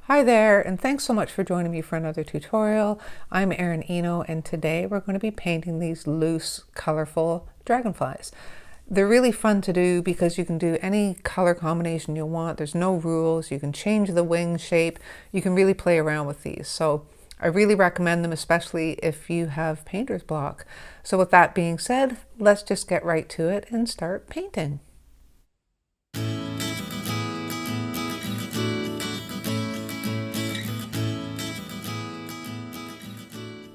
Hi there, and thanks so much for joining me for another tutorial. I'm Erin Eno, and today we're going to be painting these loose, colorful dragonflies. They're really fun to do because you can do any color combination you want. There's no rules. You can change the wing shape. You can really play around with these. So I really recommend them, especially if you have painter's block. So with that being said, let's just get right to it and start painting.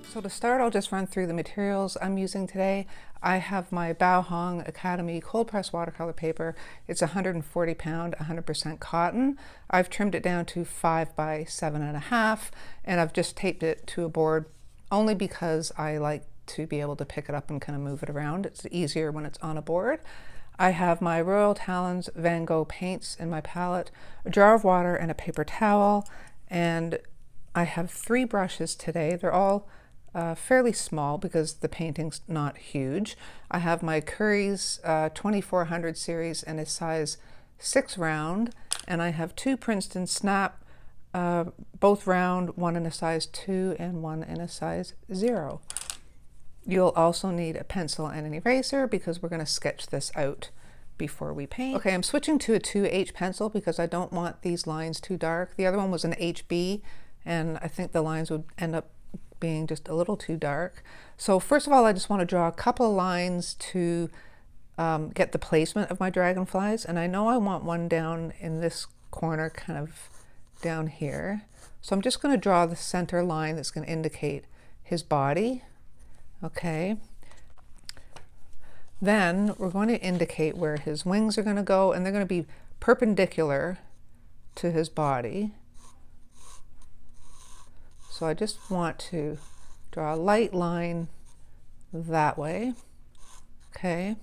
So to start, I'll just run through the materials I'm using today. I have my Baohong Academy cold press watercolor paper. It's 140 pound, 100% cotton. I've trimmed it down to 5 by 7.5, and I've just taped it to a board only because I like to be able to pick it up and kind of move it around. It's easier when it's on a board. I have my Royal Talons Van Gogh paints in my palette, a jar of water and a paper towel, and I have 3 brushes today. They're all fairly small because the painting's not huge. I have my Curry's 2400 series in a size 6 round, and I have 2 Princeton Snap, both round, one in a size 2 and one in a size 0. You'll also need a pencil and an eraser because we're going to sketch this out before we paint. Okay, I'm switching to a 2H pencil because I don't want these lines too dark. The other one was an HB, and I think the lines would end up being just a little too dark. So first of all, I just want to draw a couple of lines to get the placement of my dragonflies, and I know I want one down in this corner, kind of down here. So I'm just going to draw the center line that's going to indicate his body. Okay. Then we're going to indicate where his wings are going to go, and they're going to be perpendicular to his body. So I just want to draw a light line that way. Okay.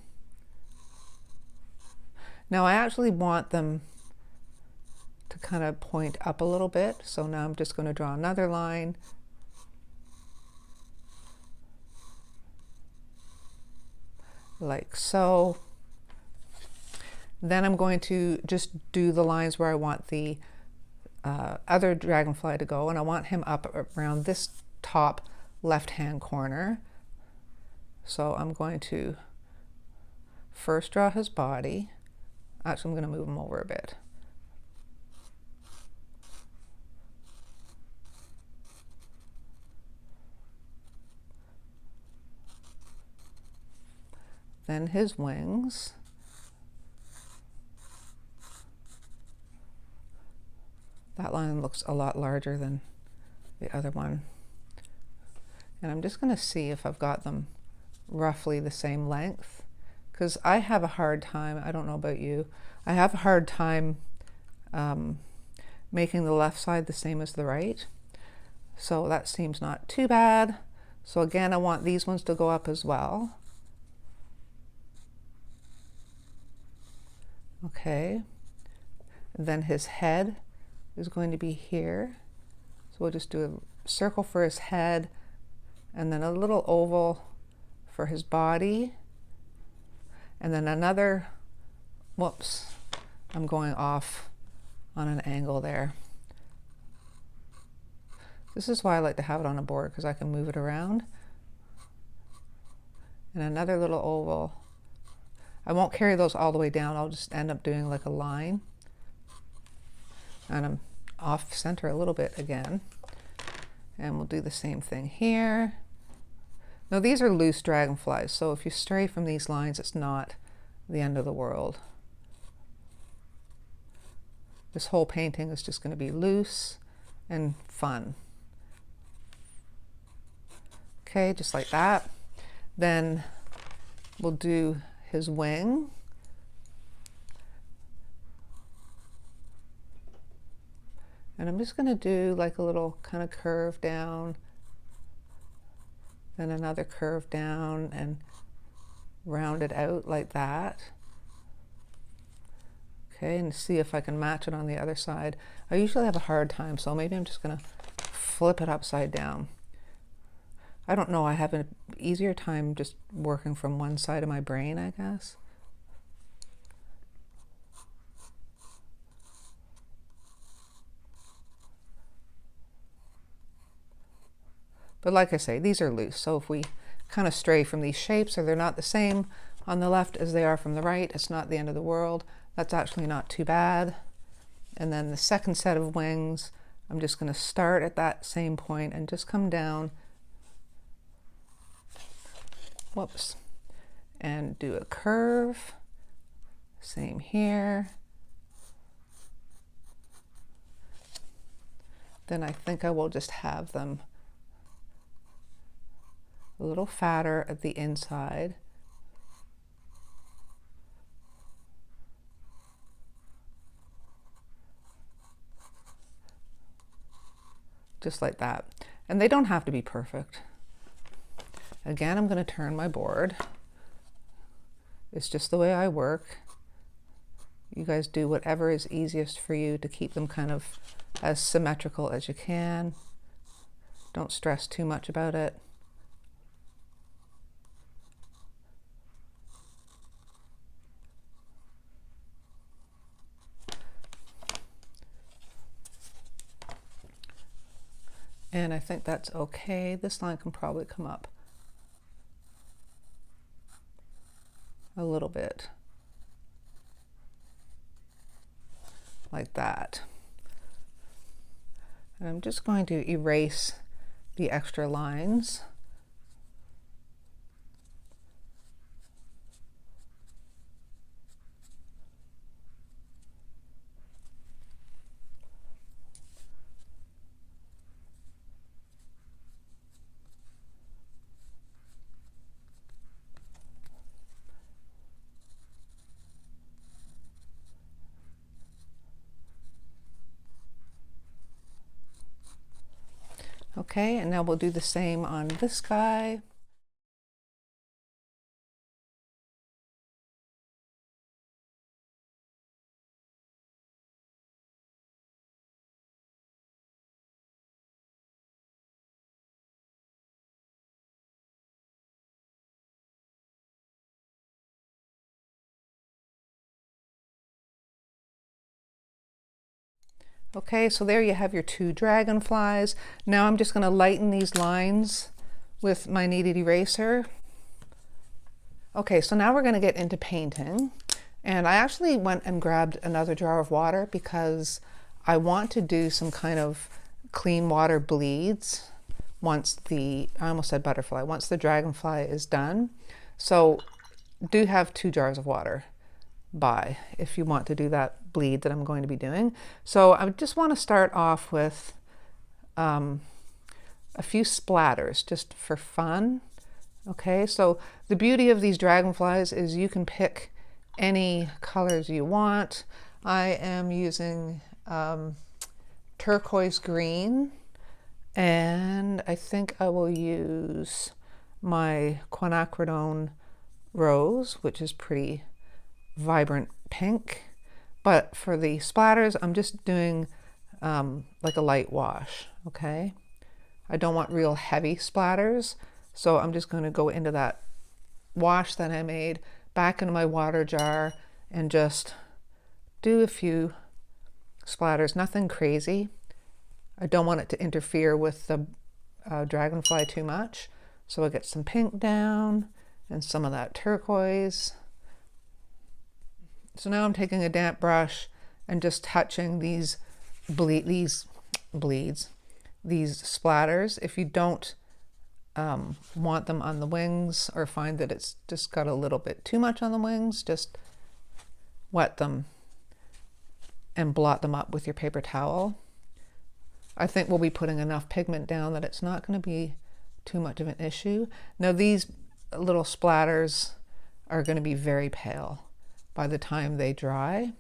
Now I actually want them to kind of point up a little bit. So now I'm just going to draw another line. Like so. Then I'm going to just do the lines where I want the other dragonfly to go, and I want him up around this top left-hand corner. So I'm going to first draw his body. Actually, I'm going to move him over a bit. Then his wings. That line looks a lot larger than the other one. And I'm just going to see if I've got them roughly the same length, because I have a hard time, I don't know about you, I have a hard time making the left side the same as the right. So that seems not too bad. So again, I want these ones to go up as well. Okay. And then his head is going to be here. So we'll just do a circle for his head and then a little oval for his body. And then another, whoops, I'm going off on an angle there. This is why I like to have it on a board, because I can move it around. And another little oval. I won't carry those all the way down. I'll just end up doing like a line. And I'm off center a little bit again. And we'll do the same thing here. Now these are loose dragonflies, so if you stray from these lines, it's not the end of the world. This whole painting is just going to be loose and fun. Okay, just like that. Then we'll do his wing. And I'm just going to do like a little kind of curve down, then another curve down, and round it out like that. Okay, and see if I can match it on the other side. I usually have a hard time, so maybe I'm just going to flip it upside down. I don't know, I have an easier time just working from one side of my brain, I guess. But like I say, these are loose. So if we kind of stray from these shapes or they're not the same on the left as they are from the right, it's not the end of the world. That's actually not too bad. And then the second set of wings, I'm just going to start at that same point and just come down, whoops, and do a curve. Same here. Then I think I will just have them a little fatter at the inside. Just like that. And they don't have to be perfect. Again, I'm going to turn my board. It's just the way I work. You guys do whatever is easiest for you to keep them kind of as symmetrical as you can. Don't stress too much about it. And I think that's okay. This line can probably come up a little bit. Like that. And I'm just going to erase the extra lines. Okay, and now we'll do the same on this guy. Okay, so there you have your two dragonflies. Now I'm just going to lighten these lines with my kneaded eraser. Okay, so now we're going to get into painting. And I actually went and grabbed another jar of water because I want to do some kind of clean water bleeds once I almost said butterfly, once the dragonfly is done. So do have 2 jars of water by if you want to do that bleed that I'm going to be doing. So I just want to start off with a few splatters just for fun. Okay, so the beauty of these dragonflies is you can pick any colors you want. I am using turquoise green, and I think I will use my quinacridone rose, which is pretty vibrant pink. But for the splatters, I'm just doing like a light wash, okay? I don't want real heavy splatters, so I'm just going to go into that wash that I made, back into my water jar, and just do a few splatters, nothing crazy. I don't want it to interfere with the dragonfly too much, so I get some pink down and some of that turquoise. So now I'm taking a damp brush and just touching these splatters. If you don't want them on the wings or find that it's just got a little bit too much on the wings, just wet them and blot them up with your paper towel. I think we'll be putting enough pigment down that it's not going to be too much of an issue. Now these little splatters are going to be very pale by the time they dry.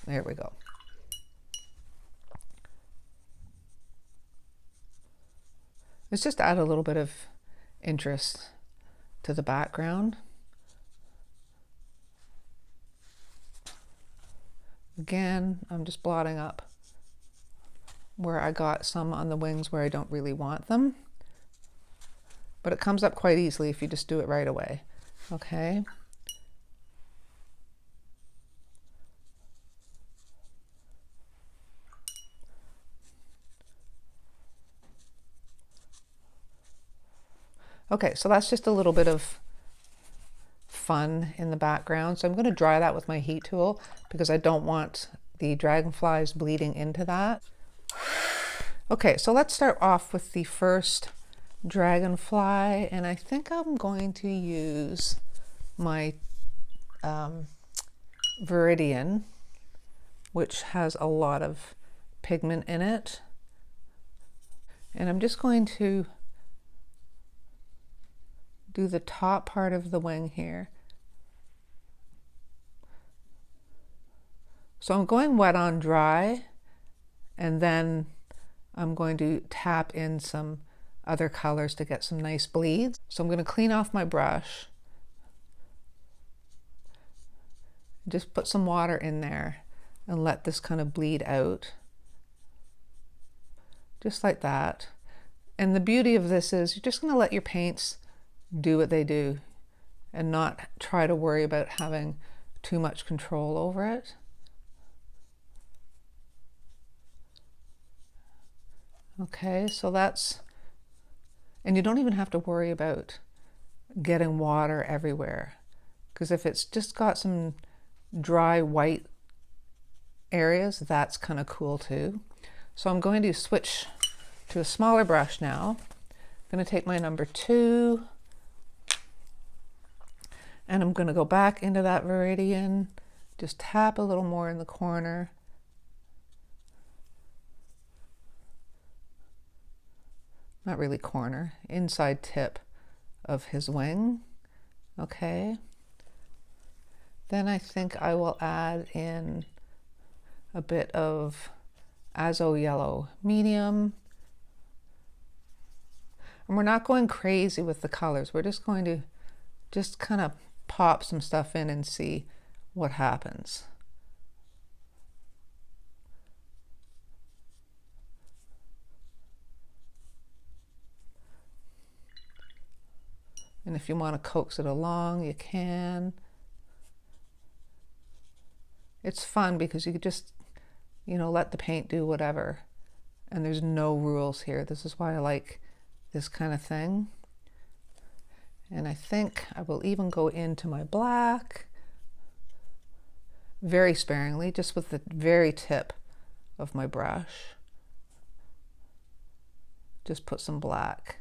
There we go. Let's just add a little bit of interest to the background. Again, I'm just blotting up where I got some on the wings where I don't really want them. but it comes up quite easily if you just do it right away. Okay. Okay, so that's just a little bit of fun in the background. So I'm going to dry that with my heat tool because I don't want the dragonflies bleeding into that. Okay, so let's start off with the first dragonfly, and I think I'm going to use my Viridian, which has a lot of pigment in it. And I'm just going to do the top part of the wing here. So I'm going wet on dry, and then I'm going to tap in some other colors to get some nice bleeds. So I'm going to clean off my brush. Just put some water in there and let this kind of bleed out. Just like that. And the beauty of this is you're just going to let your paints do what they do and not try to worry about having too much control over it. Okay, so that's, and you don't even have to worry about getting water everywhere, because if it's just got some dry white areas, that's kind of cool too. So I'm going to switch to a smaller brush now. I'm going to take my number 2, and I'm going to go back into that Viridian, just tap a little more in the corner. Not really corner, inside tip of his wing. Okay. Then I think I will add in a bit of Azo Yellow Medium. And we're not going crazy with the colors. We're just going to just kind of pop some stuff in and see what happens. And if you want to coax it along, you can. It's fun because you could just, you know, let the paint do whatever. And there's no rules here. This is why I like this kind of thing. And I think I will even go into my black very sparingly, just with the very tip of my brush. Just put some black.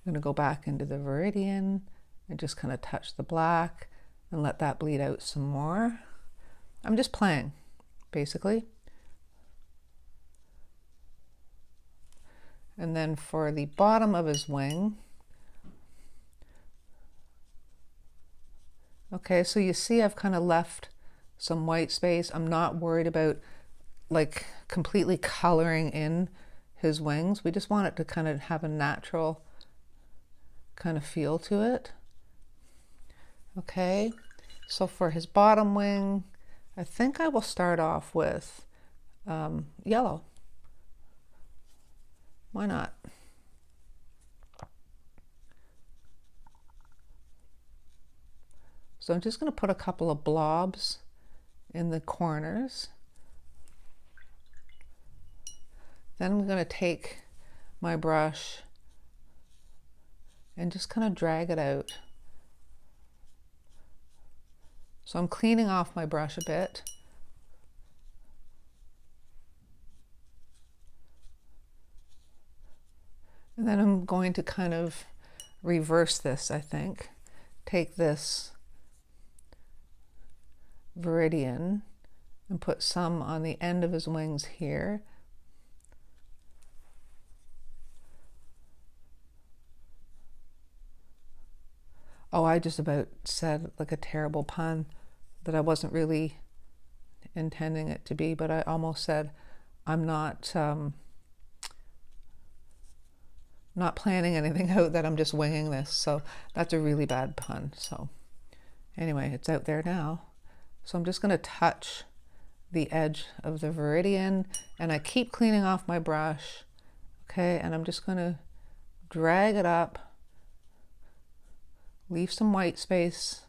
I'm going to go back into the Viridian and just kind of touch the black and let that bleed out some more. I'm just playing, basically. And then for the bottom of his wing, okay, so you see I've kind of left some white space. I'm not worried about like completely coloring in his wings. We just want it to kind of have a natural kind of feel to it. Okay, so for his bottom wing, I think I will start off with yellow. Why not? So I'm just going to put a couple of blobs in the corners. Then I'm going to take my brush and just kind of drag it out. So I'm cleaning off my brush a bit. And then I'm going to kind of reverse this, I think. Take this Viridian and put some on the end of his wings here. Oh, I just about said like a terrible pun that I wasn't really intending it to be, but I almost said I'm not planning anything out, that I'm just winging this. So that's a really bad pun. So anyway, it's out there now. So I'm just going to touch the edge of the Viridian, and I keep cleaning off my brush. Okay, and I'm just going to drag it up, leave some white space.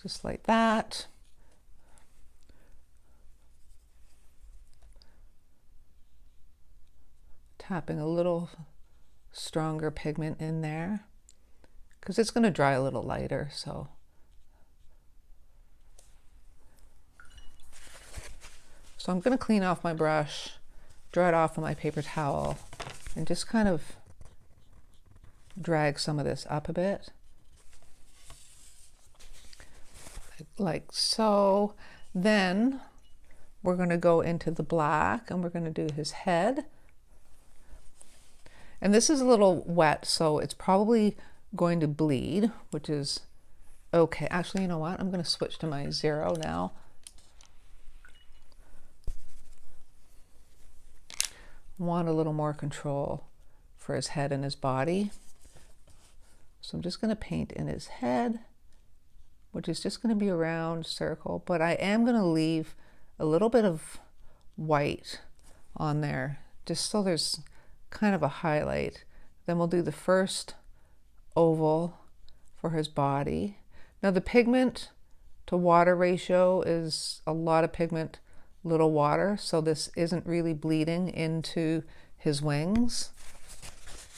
Just like that. Tapping a little stronger pigment in there because it's going to dry a little lighter. So I'm going to clean off my brush, dry it off on my paper towel, and just kind of drag some of this up a bit. Like so. Then we're going to go into the black and we're going to do his head. And this is a little wet, so it's probably going to bleed, which is okay. Actually, you know what? I'm going to switch to my 0 now. Want a little more control for his head and his body. So I'm just going to paint in his head, which is just going to be a round circle, but I am going to leave a little bit of white on there, just so there's kind of a highlight. Then we'll do the first oval for his body. Now the pigment to water ratio is a lot of pigment, little water, so this isn't really bleeding into his wings.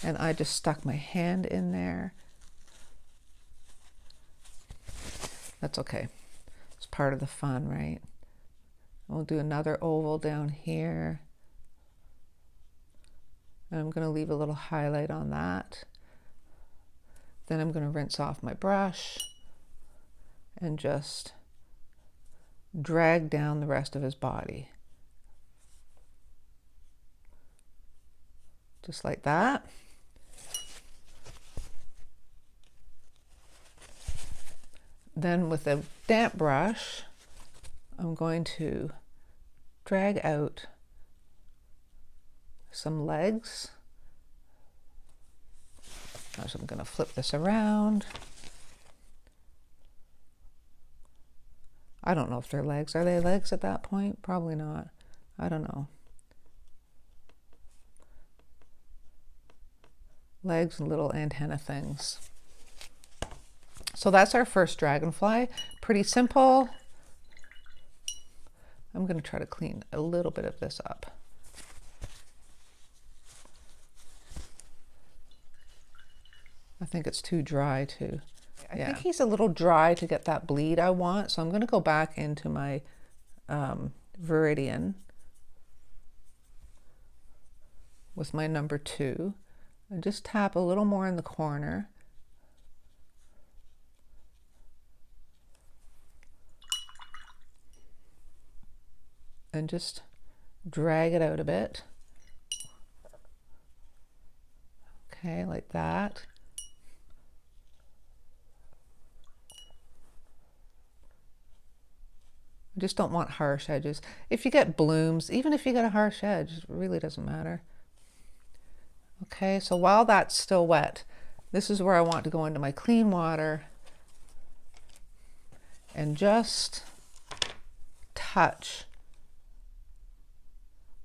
And I just stuck my hand in there. That's okay. It's part of the fun, right? We'll do another oval down here. And I'm going to leave a little highlight on that. Then I'm going to rinse off my brush and just drag down the rest of his body. Just like that. Then with a damp brush, I'm going to drag out some legs. So I'm going to flip this around. I don't know if they're legs. Are they legs at that point? Probably not. I don't know. Legs and little antenna things. So that's our first dragonfly. Pretty simple. I'm going to try to clean a little bit of this up. I think it's too dry too. I think he's a little dry to get that bleed I want. So I'm going to go back into my Viridian with my number 2 and just tap a little more in the corner. And just drag it out a bit. Okay, like that. I just don't want harsh edges. If you get blooms, even if you get a harsh edge, it really doesn't matter. Okay, so while that's still wet, this is where I want to go into my clean water and just touch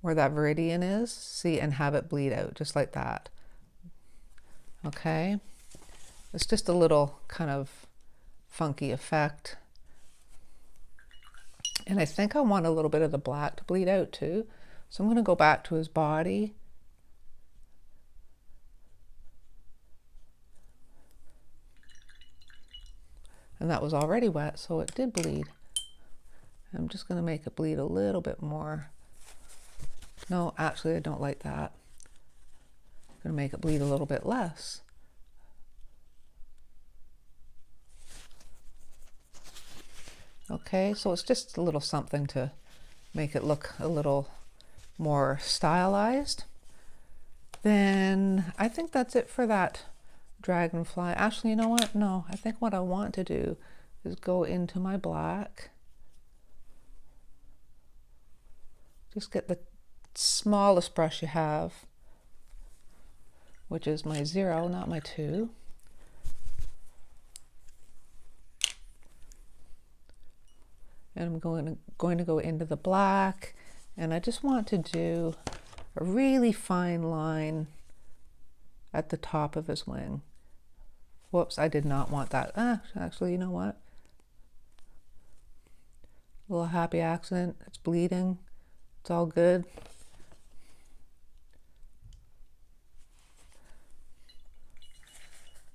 where that Viridian is, see, and have it bleed out just like that. Okay, it's just a little kind of funky effect. And I think I want a little bit of the black to bleed out too. So I'm going to go back to his body. And that was already wet, so it did bleed. I'm just going to make it bleed a little bit more. No, actually I don't like that. I'm going to make it bleed a little bit less. Okay, so it's just a little something to make it look a little more stylized. Then I think that's it for that Dragonfly. Actually, you know what? No, I think what I want to do is go into my black. Just get the smallest brush you have, which is my 0, not my 2. And I'm going to go into the black, and I just want to do a really fine line at the top of his wing. Whoops, I did not want that. Actually, you know what? A little happy accident. It's bleeding. It's all good.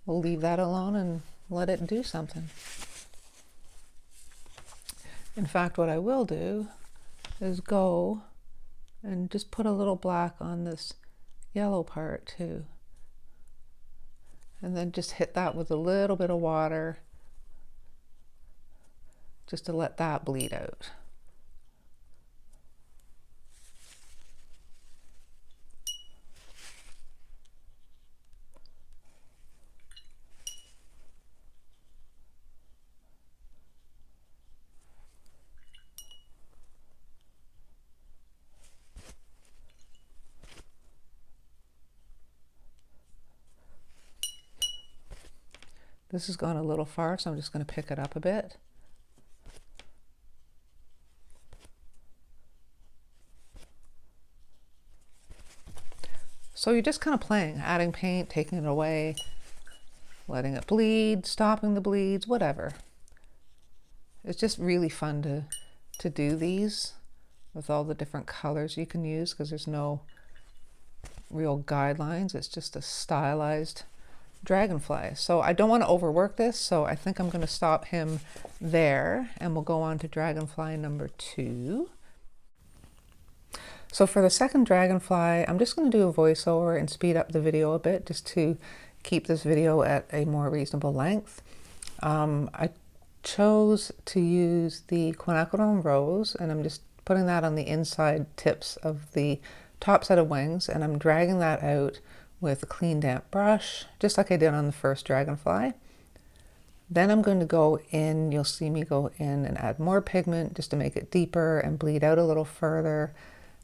We'll leave that alone and let it do something. In fact, what I will do is go and just put a little black on this yellow part too. And then just hit that with a little bit of water just to let that bleed out. This has gone a little far, so I'm just going to pick it up a bit. So you're just kind of playing, adding paint, taking it away, letting it bleed, stopping the bleeds, whatever. It's just really fun to do these with all the different colors you can use, because there's no real guidelines. It's just a stylized dragonfly. So I don't want to overwork this, so I think I'm going to stop him there, and we'll go on to dragonfly number 2. So for the second dragonfly, I'm just going to do a voiceover and speed up the video a bit just to keep this video at a more reasonable length. I chose to use the quinacridone rose, and I'm just putting that on the inside tips of the top set of wings, and I'm dragging that out with a clean damp brush, just like I did on the first dragonfly. Then I'm going to go in, you'll see me go in and add more pigment just to make it deeper and bleed out a little further.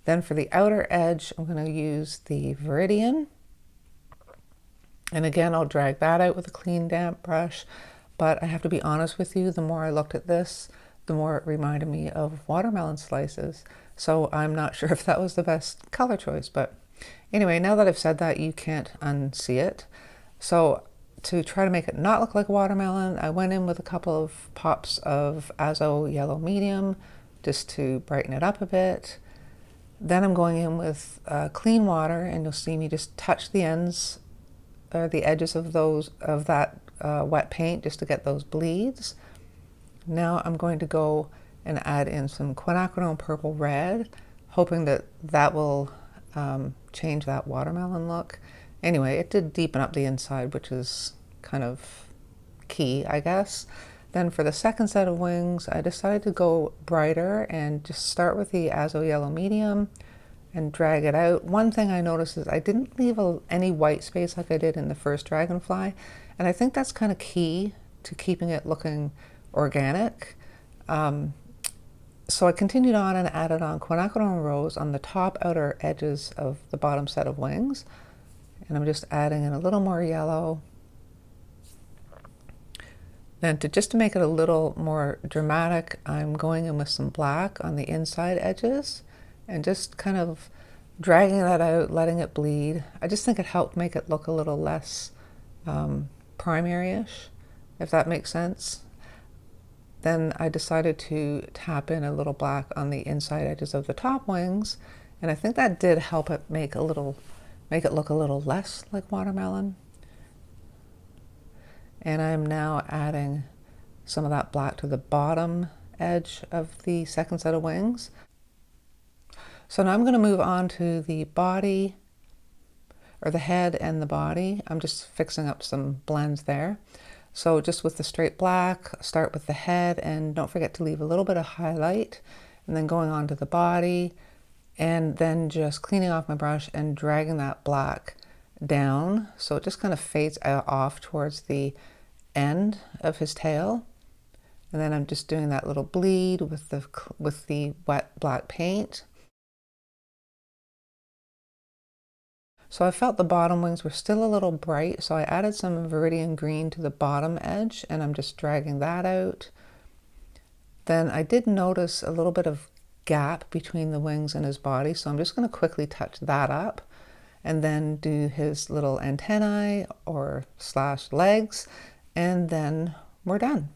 Then for the outer edge, I'm going to use the Viridian. And again, I'll drag that out with a clean damp brush. But I have to be honest with you, the more I looked at this, the more it reminded me of watermelon slices. So I'm not sure if that was the best color choice, but anyway, now that I've said that, you can't unsee it. So to try to make it not look like watermelon, I went in with a couple of pops of Azo Yellow Medium just to brighten it up a bit. Then I'm going in with clean water, and you'll see me just touch the ends or the edges of that wet paint just to get those bleeds. Now I'm going to go and add in some quinacridone purple red, hoping that that will change that watermelon look. Anyway, it did deepen up the inside, which is kind of key, I guess. Then for the second set of wings, I decided to go brighter and just start with the Azo Yellow Medium and drag it out. One thing I noticed is I didn't leave any white space like I did in the first dragonfly, and I think that's kind of key to keeping it looking organic. So I continued on and added on quinacridone rose on the top outer edges of the bottom set of wings, and I'm just adding in a little more yellow. Then just to make it a little more dramatic, I'm going in with some black on the inside edges and just kind of dragging that out, letting it bleed. I just think it helped make it look a little less primary-ish, if that makes sense. Then I decided to tap in a little black on the inside edges of the top wings, and I think that did help it make it look a little less like watermelon. And I'm now adding some of that black to the bottom edge of the second set of wings. So now I'm going to move on to the body, or the head and the body. I'm just fixing up some blends there. So just with the straight black, start with the head, and don't forget to leave a little bit of highlight, and then going on to the body, and then just cleaning off my brush and dragging that black down, so it just kind of fades off towards the end of his tail. And then I'm just doing that little bleed with the wet black paint. So I felt the bottom wings were still a little bright, so I added some Viridian Green to the bottom edge, and I'm just dragging that out. Then I did notice a little bit of gap between the wings and his body, so I'm just going to quickly touch that up and then do his little antennae or slash legs, and then we're done.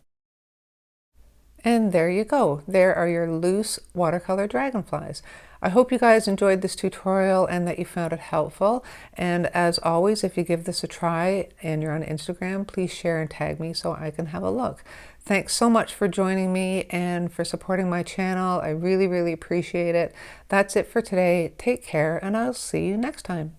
And there you go. There are your loose watercolor dragonflies. I hope you guys enjoyed this tutorial and that you found it helpful. And as always, if you give this a try and you're on Instagram, please share and tag me so I can have a look. Thanks so much for joining me and for supporting my channel. I really, really appreciate it. That's it for today. Take care, and I'll see you next time.